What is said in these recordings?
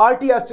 RTS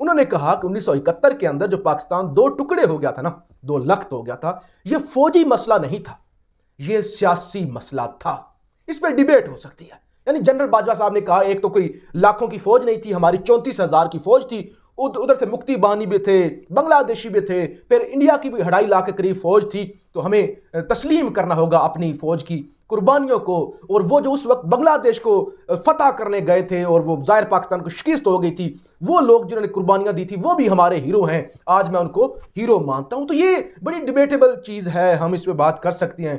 انہوں نے کہا کہ 1971 کے اندر جو پاکستان دو ٹکڑے ہو گیا تھا نا، دو لخت ہو گیا تھا، یہ فوجی مسئلہ نہیں تھا، یہ سیاسی مسئلہ تھا۔ اس پہ ڈیبیٹ ہو سکتی ہے، یعنی جنرل باجوہ صاحب نے کہا ایک تو کوئی لاکھوں کی فوج نہیں تھی، ہماری 34,000 کی فوج تھی، ادھر سے مکتی بانی بھی تھے، بنگلہ دیشی بھی تھے، پھر انڈیا کی بھی 2.5 لاکھ کے قریب فوج تھی، تو ہمیں تسلیم کرنا ہوگا اپنی فوج کی قربانیوں کو۔ اور وہ جو اس وقت بنگلہ دیش کو فتح کرنے گئے تھے اور وہ ظاہر پاکستان کو شکست ہو گئی تھی، وہ لوگ جنہوں نے قربانیاں دی تھی وہ بھی ہمارے ہیرو ہیں، آج میں ان کو ہیرو مانتا ہوں۔ تو یہ بڑی ڈیبیٹیبل چیز ہے، ہم اس پہ بات کر سکتے ہیں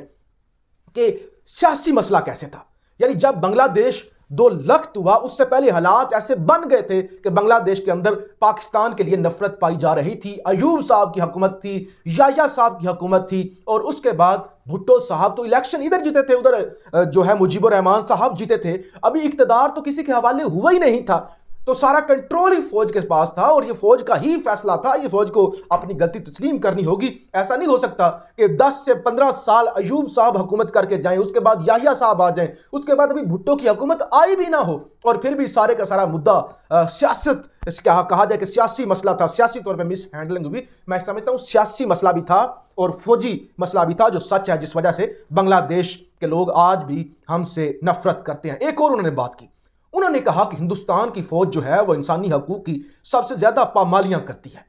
کہ سیاسی مسئلہ کیسے تھا۔ یعنی جب بنگلہ دیش دو لخت ہوا، اس سے پہلے حالات ایسے بن گئے تھے کہ بنگلہ دیش کے اندر پاکستان کے لیے نفرت پائی جا رہی تھی۔ ایوب صاحب کی حکومت تھی، یحییٰ صاحب کی حکومت تھی، اور اس کے بعد بھٹو صاحب تو الیکشن ادھر جیتے تھے، ادھر جو ہے مجیب الرحمان صاحب جیتے تھے، ابھی اقتدار تو کسی کے حوالے ہوا ہی نہیں تھا، تو سارا کنٹرول ہی فوج کے پاس تھا، اور یہ فوج کا ہی فیصلہ تھا، یہ فوج کو اپنی غلطی تسلیم کرنی ہوگی۔ ایسا نہیں ہو سکتا کہ 10 سے 15 سال ایوب صاحب حکومت کر کے جائیں، اس کے بعد یحییٰ صاحب آ جائیں، اس کے بعد ابھی بھٹو کی حکومت آئی بھی نہ ہو، اور پھر بھی سارے کا سارا مدعا سیاست، اس کا کہا جائے کہ سیاسی مسئلہ تھا، سیاسی طور پہ مس ہینڈلنگ ہوئی۔ میں سمجھتا ہوں سیاسی مسئلہ بھی تھا اور فوجی مسئلہ بھی تھا، جو سچ ہے، جس وجہ سے بنگلہ دیش کے لوگ آج بھی ہم سے نفرت کرتے ہیں۔ ایک اور انہوں نے بات کی، انہوں نے کہا کہ ہندوستان کی فوج جو ہے وہ انسانی حقوق کی سب سے زیادہ پامالیاں کرتی ہے،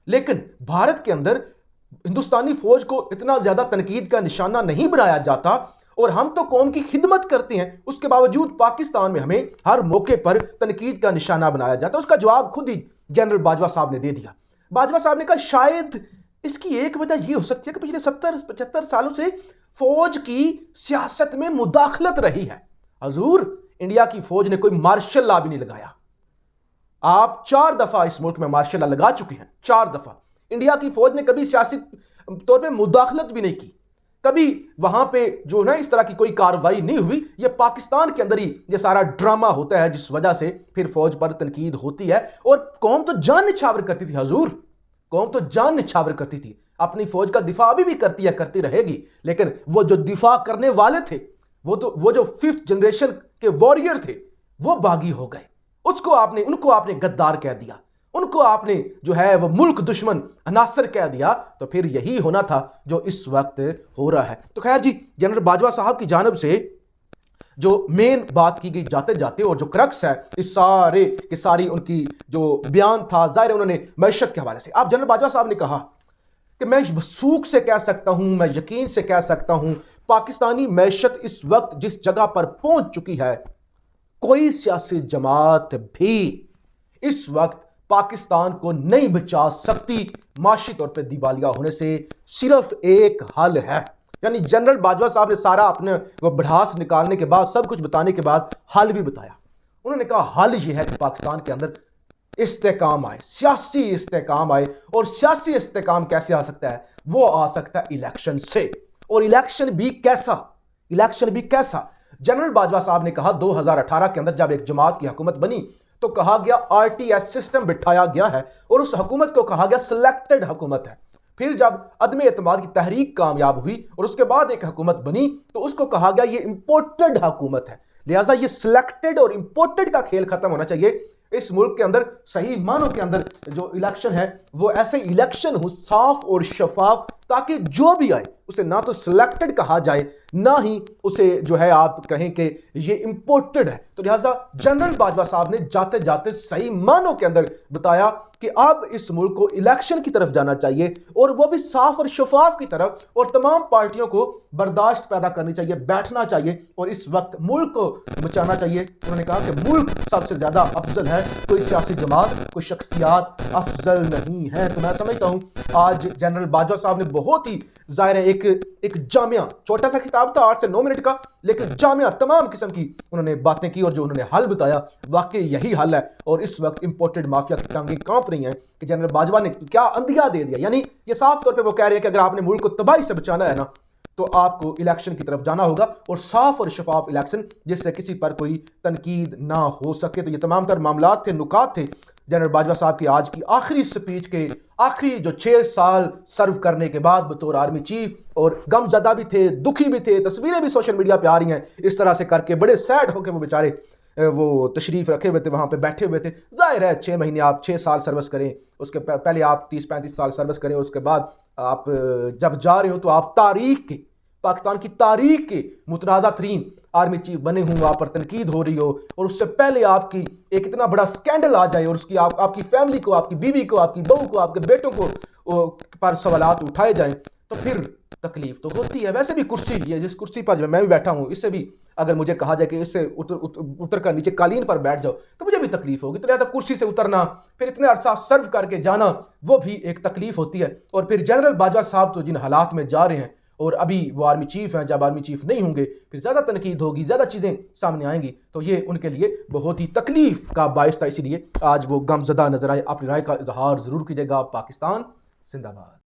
لیکن بھارت کے اندر ہندوستانی فوج کو اتنا زیادہ تنقید کا نشانہ نہیں بنایا جاتا، اور ہم تو قوم کی خدمت کرتے ہیں، اس کے باوجود پاکستان میں ہمیں ہر موقع پر تنقید کا نشانہ بنایا جاتا ہے۔ اس کا جواب خود ہی جنرل باجوہ صاحب نے دے دیا۔ باجوہ صاحب نے کہا شاید اس کی ایک وجہ یہ ہو سکتی ہے کہ پچھلے 70-75 سالوں سے فوج کی سیاست میں مداخلت رہی ہے۔ حضور، انڈیا کی فوج نے کوئی مارشل لا بھی نہیں لگایا، آپ 4 دفعہ اس ملک میں مارشل لا لگا چکے ہیں، 4 دفعہ۔ انڈیا کی فوج نے کبھی سیاسی طور پہ مداخلت بھی نہیں کی، کبھی وہاں پہ جو نا اس طرح کی کوئی کارروائی نہیں ہوئی۔ یہ پاکستان کے اندر ہی یہ سارا ڈرامہ ہوتا ہے، جس وجہ سے پھر فوج پر تنقید ہوتی ہے، اور قوم تو جان نچھاور کرتی تھی حضور، قوم تو جان نچھاور کرتی تھی، اپنی فوج کا دفاع بھی کرتی ہے، کرتی رہے گی، لیکن وہ جو دفاع کرنے والے تھے، وہ جو 5th جنریشن کے واریر تھے، وہ باغی ہو گئے، ان کو آپ نے غدار کہہ دیا، ان کو آپ نے جو ہے وہ ملک دشمن عناصر کہہ دیا، تو پھر یہی ہونا تھا جو اس وقت ہو رہا ہے۔ تو خیر جی، جنرل باجوہ صاحب کی جانب سے جو مین بات کی گئی جاتے جاتے، اور جو کرکس ہے اس سارے کی ساری ان کی جو بیان تھا، ظاہر انہوں نے معیشت کے حوالے سے، آپ جنرل باجوہ صاحب نے کہا کہ میں وثوق سے کہہ سکتا ہوں، میں یقین سے کہہ سکتا ہوں، پاکستانی معیشت اس وقت جس جگہ پر پہنچ چکی ہے، کوئی سیاسی جماعت بھی اس وقت پاکستان کو نہیں بچا سکتی۔ معاشی طور پہ دیوالیہ ہونے سے صرف ایک حل ہے، یعنی جنرل باجوہ صاحب نے سارا اپنے وہ بڑھاس نکالنے کے بعد، سب کچھ بتانے کے بعد حل بھی بتایا۔ انہوں نے کہا حل یہ ہے کہ پاکستان کے اندر استحکام آئے، سیاسی استحکام آئے، اور سیاسی استحکام کیسے آ سکتا ہے؟ وہ آ سکتا ہے الیکشن سے، اور الیکشن بھی کیسا؟ جنرل باجوہ صاحب نے کہا 2018 کے اندر جب ایک جماعت کی حکومت بنی تو کہا گیا RTS سسٹم بٹھایا گیا ہے، اور اس حکومت کو کہا گیا سلیکٹڈ حکومت ہے۔ پھر جب عدم اعتماد کی تحریک کامیاب ہوئی اور اس کے بعد ایک حکومت بنی تو اس کو کہا گیا یہ امپورٹڈ حکومت ہے، لہٰذا یہ سلیکٹڈ اور امپورٹڈ کا کھیل ختم ہونا چاہیے۔ اس ملک کے اندر صحیح معنوں کے اندر جو الیکشن ہے وہ ایسے الیکشن ہو، صاف اور شفاف، تاکہ جو بھی آئے اسے نہ تو سلیکٹڈ کہا جائے، نہ ہی اسے جو ہے آپ کہیں کہ یہ امپورٹڈ ہے۔ تو لہٰذا جنرل باجوہ صاحب نے جاتے جاتے صحیح معنوں کے اندر بتایا کہ اب اس ملک کو الیکشن کی طرف جانا چاہیے، اور وہ بھی صاف اور شفاف کی طرف، اور تمام پارٹیوں کو برداشت پیدا کرنی چاہیے، بیٹھنا چاہیے، اور اس وقت ملک کو بچانا چاہیے۔ انہوں نے کہا کہ ملک سب سے زیادہ افضل ہے، کوئی سیاسی جماعت، کوئی شخصیات افضل نہیں ہے۔ تو میں سمجھتا ہوں آج جنرل باجوہ صاحب نے بہت ہی ظاہر ہے ایک جامعہ، چھوٹا سا خطاب تھا 8 سے 9 منٹ کا، لیکن جامعہ تمام قسم کی انہوں نے باتیں کی، اور جو انہوں نے حل بتایا واقعی یہی حل ہے۔ اور اس وقت امپورٹڈ مافیا کی ٹانگیں کانپ رہی ہیں کہ جنرل باجوہ نے کیا اندھیا دے دیا، یعنی یہ صاف طور پہ وہ کہہ رہے ہیں کہ اگر آپ نے ملک کو تباہی سے بچانا ہے نا تو آپ کو الیکشن کی طرف جانا ہوگا، اور صاف اور شفاف الیکشن جس سے کسی پر کوئی تنقید نہ ہو سکے۔ تو یہ تمام تر معاملات تھے، نکات تھے جنرل باجوہ صاحب کی آج کی آخری سپیچ کے، آخری جو 6 سال سرو کرنے کے بعد بطور آرمی چیف، اور غم زدہ بھی تھے، دکھی بھی تھے، تصویریں بھی سوشل میڈیا پہ آ رہی ہیں اس طرح سے کر کے، بڑے سیڈ ہو کے وہ بیچارے وہ تشریف رکھے ہوئے تھے، وہاں پہ بیٹھے ہوئے تھے. ظاہر ہے 6 مہینے آپ 6 سال سروس کریں، اس کے پہلے آپ 30-35 سال سروس کریں، اس کے بعد آپ جب جا رہے ہو تو آپ پاکستان کی تاریخ کے متنازع ترین آرمی چیف بنے ہوں، آپ پر تنقید ہو رہی ہو، اور اس سے پہلے آپ کی ایک اتنا بڑا سکینڈل آ جائے اور اس کی آپ کی فیملی کو، آپ کی بیوی کو، آپ کی بہو کو، آپ کے بیٹوں کو پر سوالات اٹھائے جائیں تو پھر تکلیف تو ہوتی ہے. ویسے بھی کرسی یہ جس کرسی پر میں بھی بیٹھا ہوں، اس سے بھی اگر مجھے کہا جائے کہ اس سے اتر کر نیچے قالین پر بیٹھ جاؤ تو مجھے بھی تکلیف ہوگی. تو لہٰذا کرسی سے اترنا، پھر اتنے عرصہ سرو کر کے جانا، وہ بھی ایک تکلیف ہوتی ہے. اور پھر جنرل باجوہ صاحب تو جن حالات میں جا رہے ہیں، اور ابھی وہ آرمی چیف ہیں، جب آرمی چیف نہیں ہوں گے پھر زیادہ تنقید ہوگی، زیادہ چیزیں سامنے آئیں گی، تو یہ ان کے لیے بہت ہی تکلیف کا باعث تھا. اسی لیے آج وہ غم زدہ نظر آئے. اپنی رائے کا اظہار ضرور کیجیے گا. پاکستان زندہ باد.